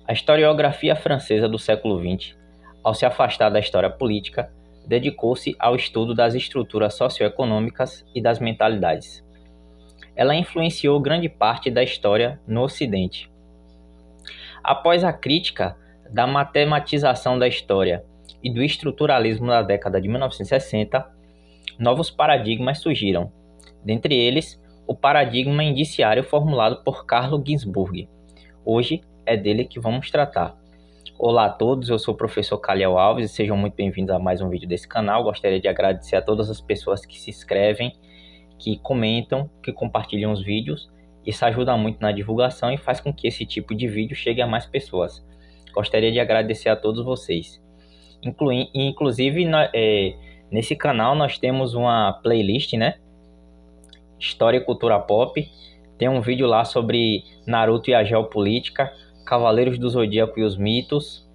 A historiografia francesa do século XX, ao se afastar da história política, dedicou-se ao estudo das estruturas socioeconômicas e das mentalidades. Ela influenciou grande parte da história no Ocidente. Após a crítica da matematização da história e do estruturalismo na década de 1960, novos paradigmas surgiram. Dentre eles, o paradigma indiciário formulado por Carlo Ginzburg. Hoje é dele que vamos tratar. Olá a todos, eu sou o professor Caliel Alves e sejam muito bem-vindos a mais um vídeo desse canal. Gostaria de agradecer a todas as pessoas que se inscrevem, que comentam, que compartilham os vídeos. Isso ajuda muito na divulgação e faz com que esse tipo de vídeo chegue a mais pessoas. Gostaria de agradecer a todos vocês. Inclusive, nesse canal nós temos uma playlist, né? História e Cultura Pop. Tem um vídeo lá sobre Naruto e a geopolítica, Cavaleiros do Zodíaco e os mitos.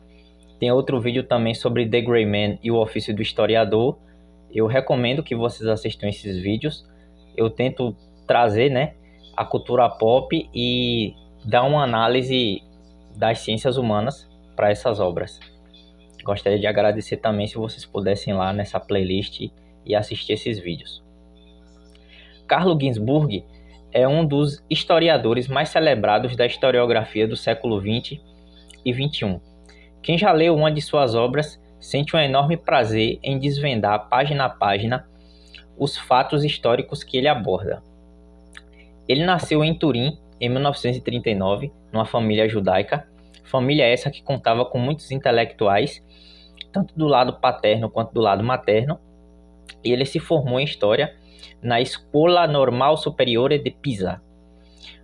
Tem outro vídeo também sobre The Gray Man e o ofício do historiador. Eu recomendo que vocês assistam esses vídeos. Eu tento trazer, né, a cultura pop e dar uma análise das ciências humanas para essas obras. Gostaria de agradecer também se vocês pudessem ir lá nessa playlist e assistir esses vídeos. Carlo Ginzburg é um dos historiadores mais celebrados da historiografia do século XX e XXI. Quem já leu uma de suas obras sente um enorme prazer em desvendar, página a página, os fatos históricos que ele aborda. Ele nasceu em Turim, em 1939, numa família judaica, família essa que contava com muitos intelectuais, tanto do lado paterno quanto do lado materno, e ele se formou em História na Escola Normal Superiore de Pisa.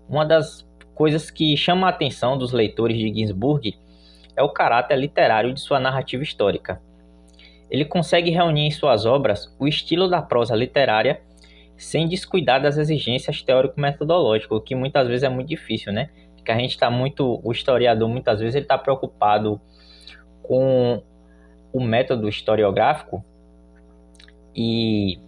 Uma das coisas que chama a atenção dos leitores de Ginzburg é o caráter literário de sua narrativa histórica. Ele consegue reunir em suas obras o estilo da prosa literária sem descuidar das exigências teórico-metodológicas, o que muitas vezes é muito difícil, né? Porque o historiador muitas vezes ele está preocupado com o método historiográfico e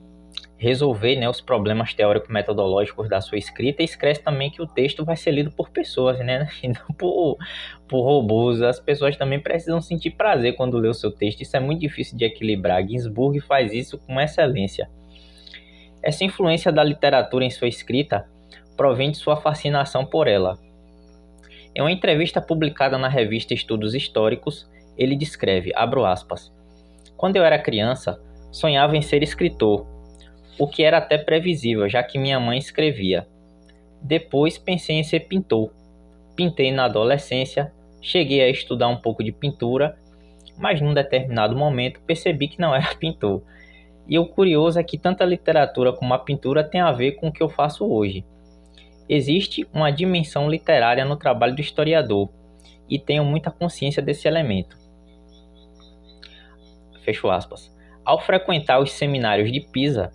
resolver, né, os problemas teórico-metodológicos da sua escrita, e esquece também que o texto vai ser lido por pessoas, né, e não por robôs. As pessoas também precisam sentir prazer quando lê o seu texto. Isso é muito difícil de equilibrar. Ginzburg faz isso com excelência. Essa influência da literatura em sua escrita provém de sua fascinação por ela. Em uma entrevista publicada na revista Estudos Históricos, ele descreve, abro aspas, "Quando eu era criança, sonhava em ser escritor, o que era até previsível, já que minha mãe escrevia. Depois pensei em ser pintor. Pintei na adolescência, cheguei a estudar um pouco de pintura, mas num determinado momento percebi que não era pintor. E o curioso é que tanto a literatura como a pintura têm a ver com o que eu faço hoje. Existe uma dimensão literária no trabalho do historiador, e tenho muita consciência desse elemento." Fecho aspas. Ao frequentar os seminários de Pisa,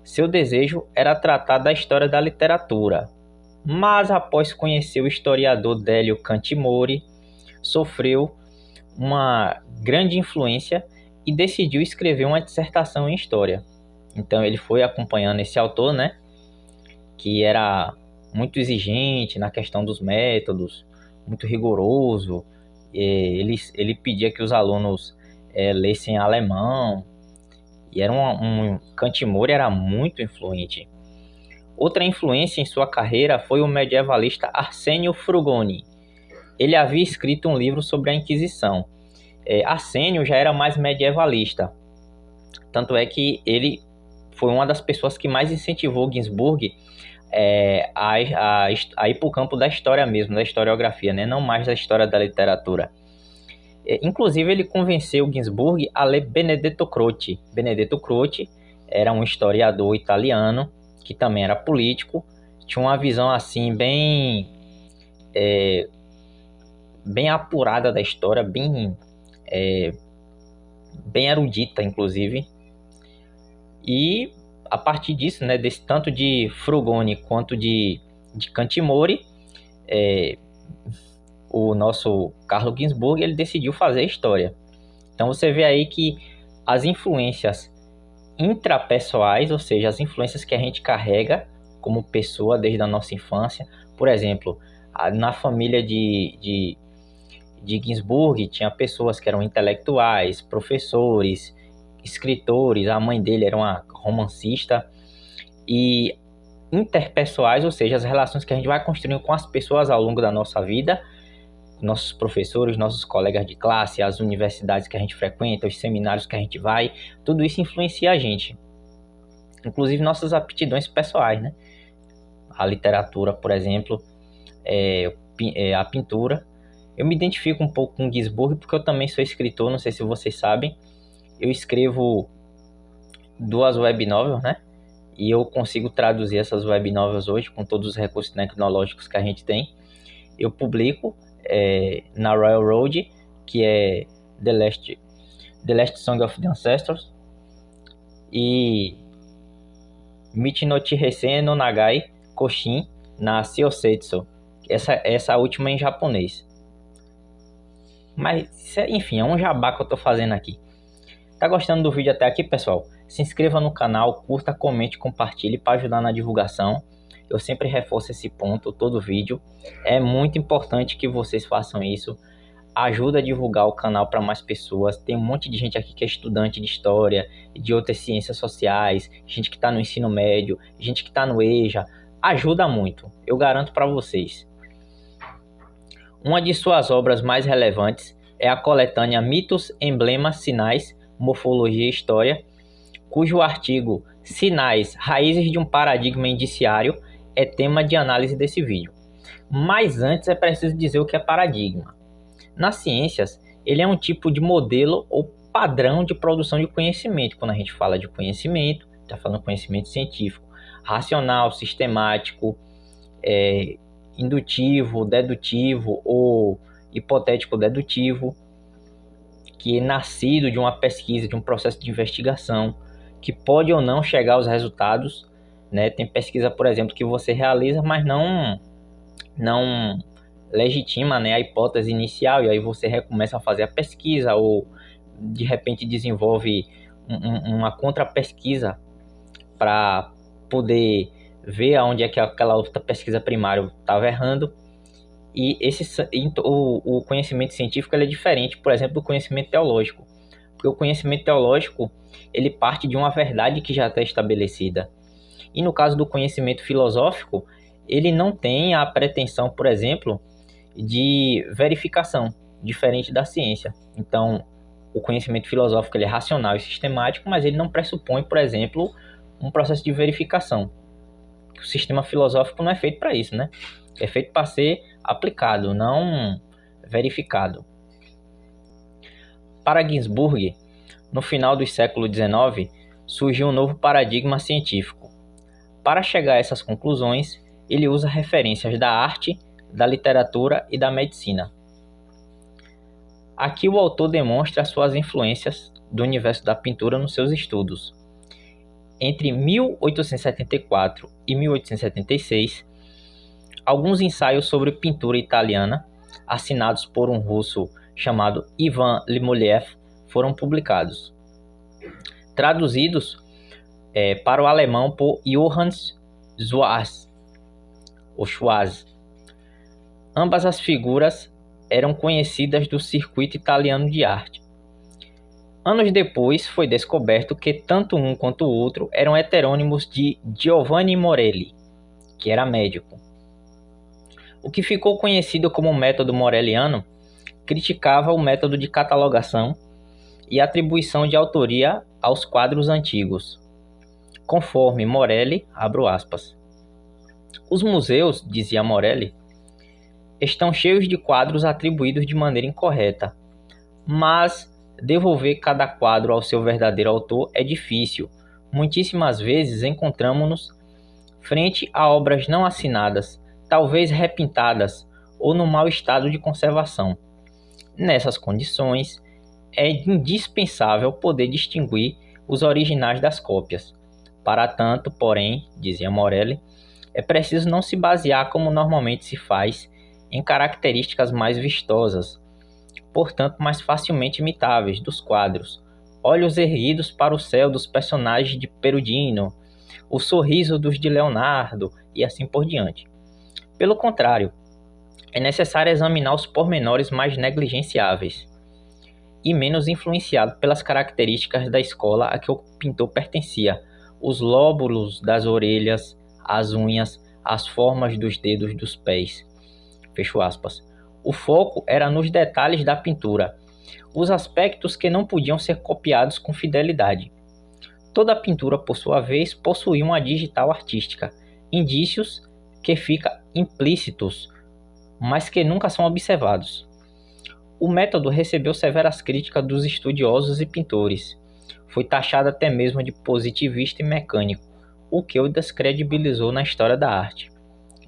seu desejo era tratar da história da literatura, mas após conhecer o historiador Délio Cantimori, sofreu uma grande influência e decidiu escrever uma dissertação em história. Então ele foi acompanhando esse autor, né, que era muito exigente na questão dos métodos, muito rigoroso. Ele pedia que os alunos lessem alemão, e era Cantimori era muito influente. Outra influência em sua carreira foi o medievalista Arsênio Frugoni. Ele havia escrito um livro sobre a Inquisição. Arsênio já era mais medievalista, tanto é que ele foi uma das pessoas que mais incentivou Ginzburg a ir para o campo da história mesmo, da historiografia, né? Não mais da história da literatura. Inclusive, ele convenceu Ginzburg a ler Benedetto Croce. Benedetto Croce era um historiador italiano, que também era político, tinha uma visão assim bem apurada da história, bem erudita, inclusive. E a partir disso, né, desse tanto de Frugoni quanto de Cantimori, o nosso Carlo Ginzburg, ele decidiu fazer história. Então você vê aí que as influências intrapessoais, ou seja, as influências que a gente carrega como pessoa desde a nossa infância, por exemplo, na família de de Ginsburg tinha pessoas que eram intelectuais, professores, escritores, a mãe dele era uma romancista, e interpessoais, ou seja, as relações que a gente vai construindo com as pessoas ao longo da nossa vida, nossos professores, nossos colegas de classe, as universidades que a gente frequenta, os seminários que a gente vai, tudo isso influencia a gente, inclusive nossas aptidões pessoais, né? A literatura, por exemplo, a pintura. Eu me identifico um pouco com Ginsburg porque eu também sou escritor, não sei se vocês sabem. Eu escrevo 2 web novels, né? E eu consigo traduzir essas web novels hoje com todos os recursos tecnológicos que a gente tem. Eu publico na Royal Road, que é The Last Song of the Ancestors, e Michi Hesen no Nagai Koshin na Seosetsu. Essa última é em japonês. Mas, enfim, é um jabá que eu tô fazendo aqui. Tá gostando do vídeo até aqui, pessoal? Se inscreva no canal, curta, comente, compartilhe para ajudar na divulgação. Eu sempre reforço esse ponto, todo vídeo. É muito importante que vocês façam isso. Ajuda a divulgar o canal para mais pessoas. Tem um monte de gente aqui que é estudante de história, de outras ciências sociais, gente que está no ensino médio, gente que está no EJA. Ajuda muito, eu garanto para vocês. Uma de suas obras mais relevantes é a coletânea Mitos, Emblemas, Sinais, Morfologia e História, cujo artigo Sinais, Raízes de um Paradigma Indiciário é tema de análise desse vídeo. Mas antes é preciso dizer o que é paradigma. Nas ciências, ele é um tipo de modelo ou padrão de produção de conhecimento. Quando a gente fala de conhecimento, está falando de conhecimento científico, racional, sistemático, indutivo, dedutivo ou hipotético dedutivo, que é nascido de uma pesquisa, de um processo de investigação, que pode ou não chegar aos resultados, né? Tem pesquisa, por exemplo, que você realiza, mas não legitima, né, a hipótese inicial, e aí você recomeça a fazer a pesquisa, ou de repente desenvolve uma contra-pesquisa para poder ver aonde é que aquela outra pesquisa primária estava errando. E o conhecimento científico ele é diferente, por exemplo, do conhecimento teológico, porque o conhecimento teológico ele parte de uma verdade que já está estabelecida, e no caso do conhecimento filosófico ele não tem a pretensão, por exemplo, de verificação, diferente da ciência. Então, o conhecimento filosófico ele é racional e sistemático, mas ele não pressupõe, por exemplo, um processo de verificação. O sistema filosófico não é feito para isso, né? É feito para ser aplicado, não verificado. Para Ginsburg, no final do século XIX, surgiu um novo paradigma científico. Para chegar a essas conclusões, ele usa referências da arte, da literatura e da medicina. Aqui o autor demonstra as suas influências do universo da pintura nos seus estudos. Entre 1874 e 1876, alguns ensaios sobre pintura italiana, assinados por um russo chamado Ivan Limoliev, foram publicados. Traduzidos para o alemão por Johannes Schwarz. Ambas as figuras eram conhecidas do circuito italiano de arte. Anos depois, foi descoberto que tanto um quanto o outro eram heterônimos de Giovanni Morelli, que era médico. O que ficou conhecido como método moreliano criticava o método de catalogação e atribuição de autoria aos quadros antigos. Conforme Morelli, abro aspas, os museus, dizia Morelli, estão cheios de quadros atribuídos de maneira incorreta, mas devolver cada quadro ao seu verdadeiro autor é difícil. Muitíssimas vezes encontramos-nos frente a obras não assinadas, talvez repintadas ou no mau estado de conservação. Nessas condições, é indispensável poder distinguir os originais das cópias. Para tanto, porém, dizia Morelli, é preciso não se basear como normalmente se faz em características mais vistosas, portanto mais facilmente imitáveis, dos quadros, olhos erguidos para o céu dos personagens de Perugino, o sorriso dos de Leonardo e assim por diante. Pelo contrário, é necessário examinar os pormenores mais negligenciáveis e menos influenciado pelas características da escola a que o pintor pertencia, os lóbulos das orelhas, as unhas, as formas dos dedos dos pés. Fecho aspas. O foco era nos detalhes da pintura, os aspectos que não podiam ser copiados com fidelidade. Toda pintura, por sua vez, possuía uma digital artística, indícios que ficam implícitos, mas que nunca são observados. O método recebeu severas críticas dos estudiosos e pintores. Foi taxado até mesmo de positivista e mecânico, o que o descredibilizou na história da arte.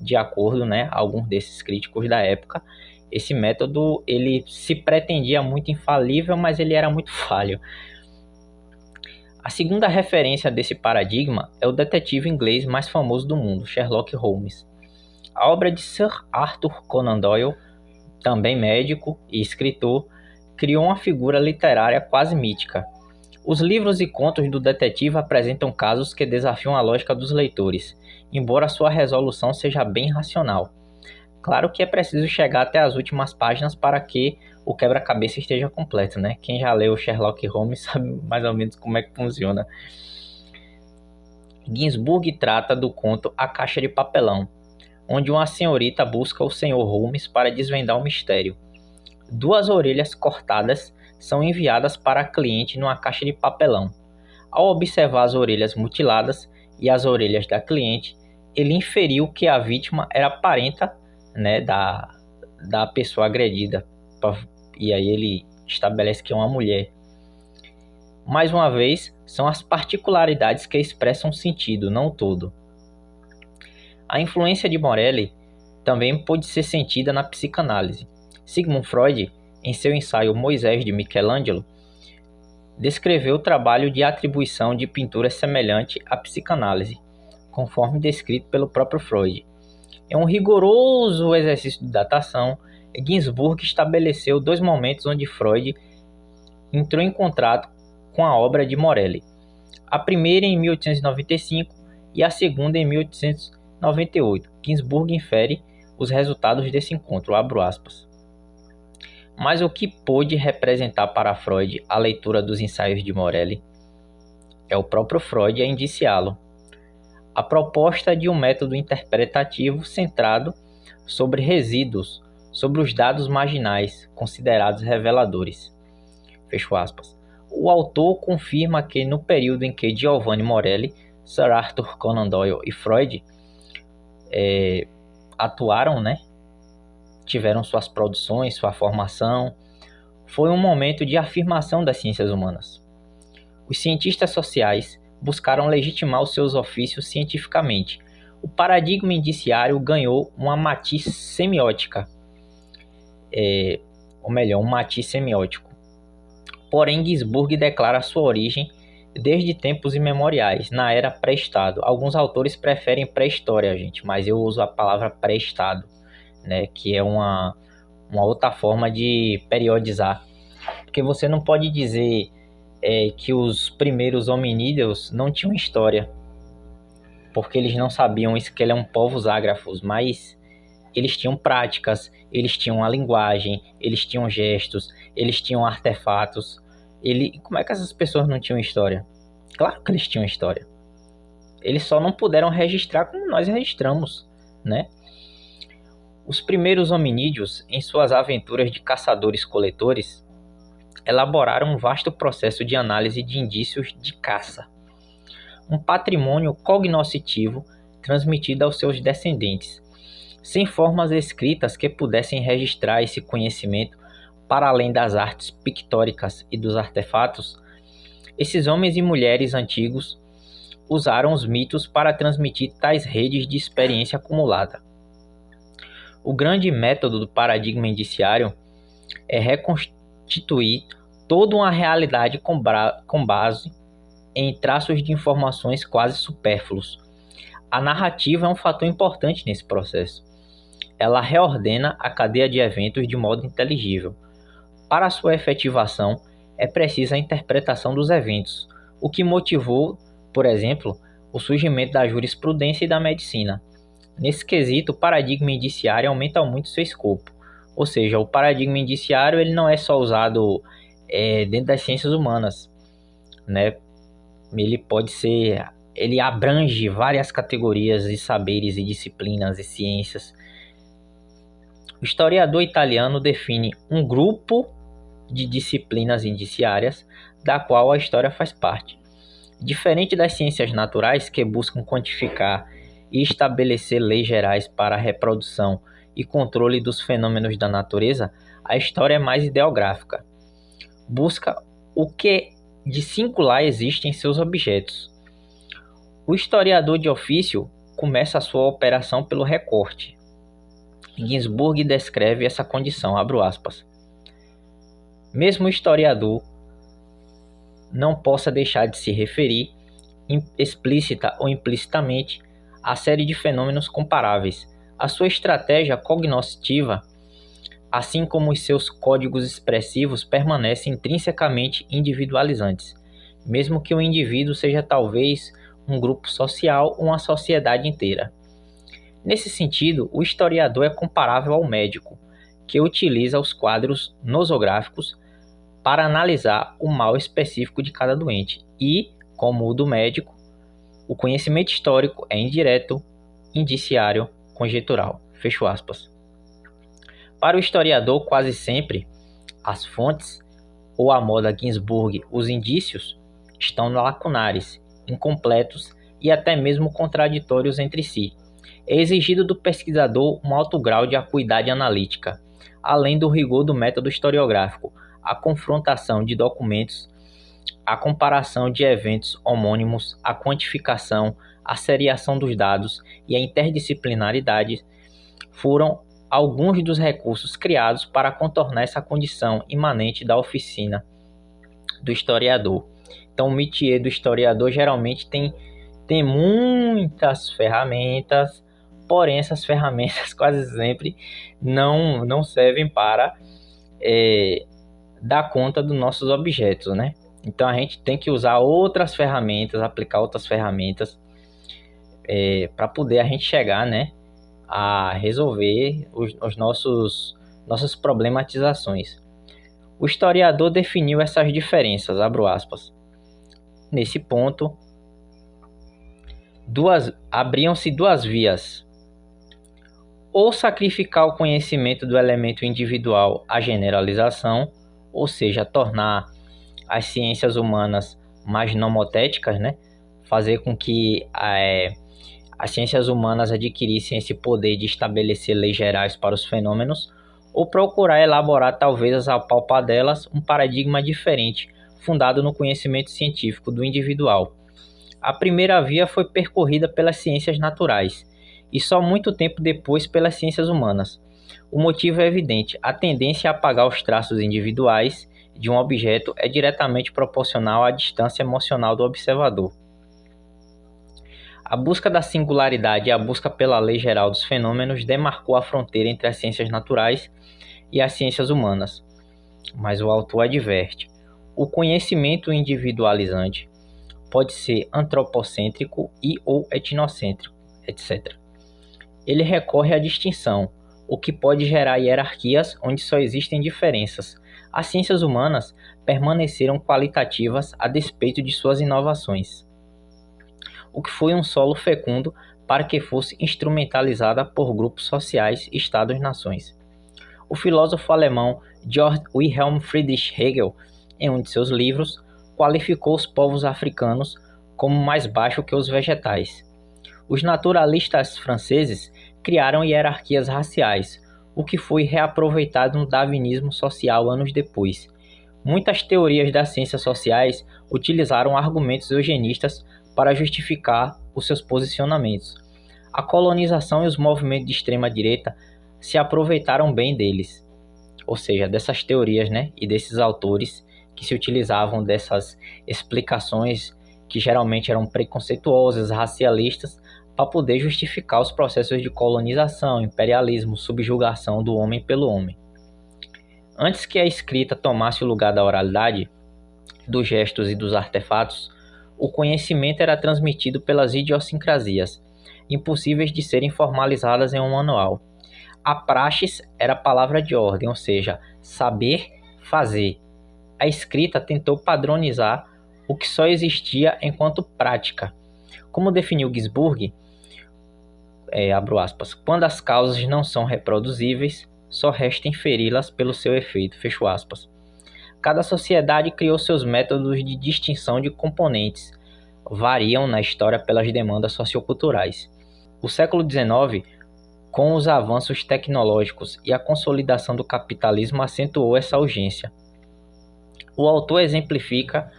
De acordo, alguns desses críticos da época, esse método ele se pretendia muito infalível, mas ele era muito falho. A segunda referência desse paradigma é o detetive inglês mais famoso do mundo, Sherlock Holmes. A obra de Sir Arthur Conan Doyle, também médico e escritor, criou uma figura literária quase mítica. Os livros e contos do detetive apresentam casos que desafiam a lógica dos leitores, embora sua resolução seja bem racional. Claro que é preciso chegar até as últimas páginas para que o quebra-cabeça esteja completo, Quem já leu Sherlock Holmes sabe mais ou menos como é que funciona. Ginsburg trata do conto A Caixa de Papelão, onde uma senhorita busca o Sr. Holmes para desvendar o mistério. 2 orelhas cortadas são enviadas para a cliente numa caixa de papelão. Ao observar as orelhas mutiladas e as orelhas da cliente, ele inferiu que a vítima era parenta, da pessoa agredida. E aí ele estabelece que é uma mulher. Mais uma vez, são as particularidades que expressam o sentido, não o todo. A influência de Morelli também pode ser sentida na psicanálise. Sigmund Freud, em seu ensaio Moisés de Michelangelo, descreveu o trabalho de atribuição de pintura semelhante à psicanálise, conforme descrito pelo próprio Freud. Em um rigoroso exercício de datação, Ginsburg estabeleceu 2 momentos onde Freud entrou em contato com a obra de Morelli. A primeira em 1895 e a segunda em 1898. Ginsburg infere os resultados desse encontro, abro aspas. Mas o que pôde representar para Freud a leitura dos ensaios de Morelli? É o próprio Freud a indiciá-lo. A proposta de um método interpretativo centrado sobre resíduos, sobre os dados marginais, considerados reveladores. Fecho aspas. O autor confirma que no período em que Giovanni Morelli, Sir Arthur Conan Doyle e Freud atuaram, tiveram suas produções, sua formação, foi um momento de afirmação das ciências humanas. Os cientistas sociais buscaram legitimar os seus ofícios cientificamente. O paradigma indiciário ganhou uma matiz semiótica, um matiz semiótico. Porém, Ginsburg declara sua origem desde tempos imemoriais, na era pré-estado. Alguns autores preferem pré-história, mas eu uso a palavra pré-estado, que é uma outra forma de periodizar. Porque você não pode dizer que os primeiros hominídeos não tinham história, porque eles não sabiam isso, que eles eram povos ágrafos, mas eles tinham práticas, eles tinham a linguagem, eles tinham gestos, eles tinham artefatos. Como é que essas pessoas não tinham história? Claro que eles tinham história. Eles só não puderam registrar como nós registramos, Os primeiros hominídeos, em suas aventuras de caçadores-coletores, elaboraram um vasto processo de análise de indícios de caça, um patrimônio cognoscitivo transmitido aos seus descendentes, sem formas escritas que pudessem registrar esse conhecimento para além das artes pictóricas e dos artefatos. Esses homens e mulheres antigos usaram os mitos para transmitir tais redes de experiência acumulada. O grande método do paradigma indiciário é reconstituir toda uma realidade com base em traços de informações quase supérfluos. A narrativa é um fator importante nesse processo. Ela reordena a cadeia de eventos de modo inteligível. Para sua efetivação, é precisa a interpretação dos eventos, o que motivou, por exemplo, o surgimento da jurisprudência e da medicina. Nesse quesito, o paradigma indiciário aumenta muito seu escopo. Ou seja, o paradigma indiciário ele não é só usado dentro das ciências humanas, né? Ele abrange várias categorias de saberes e disciplinas e ciências. O historiador italiano define um grupo de disciplinas indiciárias da qual a história faz parte. Diferente das ciências naturais, que buscam quantificar e estabelecer leis gerais para a reprodução e controle dos fenômenos da natureza, a história é mais ideográfica. Busca o que de singular existe em seus objetos. O historiador de ofício começa a sua operação pelo recorte. Ginsburg descreve essa condição, abro aspas. Mesmo o historiador não possa deixar de se referir, explícita ou implicitamente, à série de fenômenos comparáveis. A sua estratégia cognoscitiva, assim como os seus códigos expressivos, permanecem intrinsecamente individualizantes, mesmo que o indivíduo seja talvez um grupo social ou uma sociedade inteira. Nesse sentido, o historiador é comparável ao médico, que utiliza os quadros nosográficos para analisar o mal específico de cada doente. E, como o do médico, o conhecimento histórico é indireto, indiciário, conjectural. Fecho aspas. Para o historiador, quase sempre, as fontes, ou a moda Ginsburg, os indícios, estão lacunares, incompletos e até mesmo contraditórios entre si. É exigido do pesquisador um alto grau de acuidade analítica, além do rigor do método historiográfico, a confrontação de documentos, a comparação de eventos homônimos, a quantificação, a seriação dos dados e a interdisciplinaridade foram alguns dos recursos criados para contornar essa condição imanente da oficina do historiador. Então, o métier do historiador geralmente tem muitas ferramentas, porém essas ferramentas quase sempre não servem para dar conta dos nossos objetos, né? Então a gente tem que usar outras ferramentas, aplicar outras ferramentas para poder a gente chegar, né, a resolver os nossas problematizações. O historiador definiu essas diferenças, abro aspas. Nesse ponto, abriam-se duas vias. Ou sacrificar o conhecimento do elemento individual à generalização, ou seja, tornar as ciências humanas mais nomotéticas, né? Fazer com que as ciências humanas adquirissem esse poder de estabelecer leis gerais para os fenômenos, ou procurar elaborar, talvez a apalpar delas, um paradigma diferente, fundado no conhecimento científico do individual. A primeira via foi percorrida pelas ciências naturais, e só muito tempo depois pelas ciências humanas. O motivo é evidente: a tendência a apagar os traços individuais de um objeto é diretamente proporcional à distância emocional do observador. A busca da singularidade e a busca pela lei geral dos fenômenos demarcou a fronteira entre as ciências naturais e as ciências humanas. Mas o autor adverte: o conhecimento individualizante pode ser antropocêntrico e ou etnocêntrico, etc. Ele recorre à distinção, o que pode gerar hierarquias onde só existem diferenças. As ciências humanas permaneceram qualitativas a despeito de suas inovações, o que foi um solo fecundo para que fosse instrumentalizada por grupos sociais, estados-nações. O filósofo alemão Georg Wilhelm Friedrich Hegel, em um de seus livros, qualificou os povos africanos como mais baixos que os vegetais. Os naturalistas franceses criaram hierarquias raciais, o que foi reaproveitado no darwinismo social anos depois. Muitas teorias das ciências sociais utilizaram argumentos eugenistas para justificar os seus posicionamentos. A colonização e os movimentos de extrema-direita se aproveitaram bem deles, ou seja, dessas teorias, né, e desses autores que se utilizavam dessas explicações que geralmente eram preconceituosas, racialistas, para poder justificar os processos de colonização, imperialismo, subjugação do homem pelo homem. Antes que a escrita tomasse o lugar da oralidade, dos gestos e dos artefatos, o conhecimento era transmitido pelas idiosincrasias. impossíveis de serem formalizadas em um manual. A praxis era a palavra de ordem, ou seja, saber fazer. A escrita tentou padronizar o que só existia enquanto prática. Como definiu Ginzburg, abro aspas, quando as causas não são reproduzíveis, só resta inferi-las pelo seu efeito, fecho aspas. Cada sociedade criou seus métodos de distinção de componentes, variam na história pelas demandas socioculturais. O século XIX, com os avanços tecnológicos e a consolidação do capitalismo, acentuou essa urgência. O autor exemplifica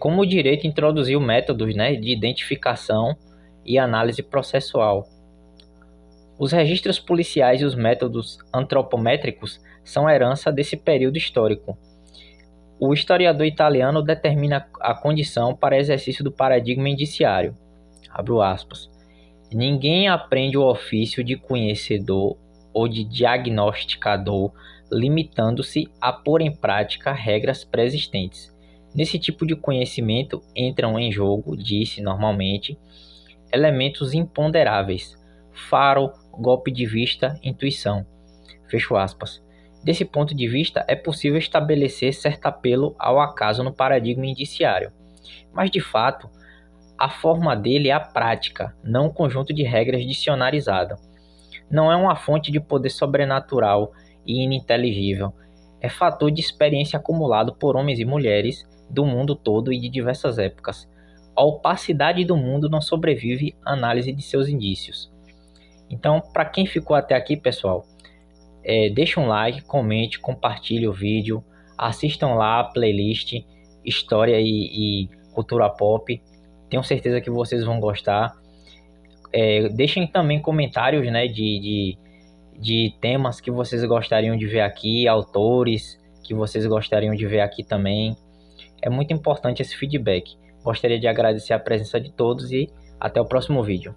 como o direito introduziu métodos, de identificação e análise processual. Os registros policiais e os métodos antropométricos são herança desse período histórico. O historiador italiano determina a condição para exercício do paradigma indiciário. Abro aspas. Ninguém aprende o ofício de conhecedor ou de diagnosticador limitando-se a pôr em prática regras pré-existentes. Nesse tipo de conhecimento entram em jogo, disse normalmente, elementos imponderáveis, faro, golpe de vista, intuição. Fecho aspas. Desse ponto de vista, é possível estabelecer certo apelo ao acaso no paradigma indiciário. Mas, de fato, a forma dele é a prática, não um conjunto de regras dicionarizado. Não é uma fonte de poder sobrenatural e ininteligível. É fator de experiência acumulado por homens e mulheres do mundo todo e de diversas épocas. A opacidade do mundo não sobrevive à análise de seus indícios. Então, para quem ficou até aqui, pessoal, deixa um like, comente, compartilhe o vídeo, assistam lá a playlist História e Cultura Pop. Tenho certeza que vocês vão gostar. Deixem também comentários, de temas que vocês gostariam de ver aqui, autores que vocês gostariam de ver aqui também. É muito importante esse feedback. Gostaria de agradecer a presença de todos e até o próximo vídeo.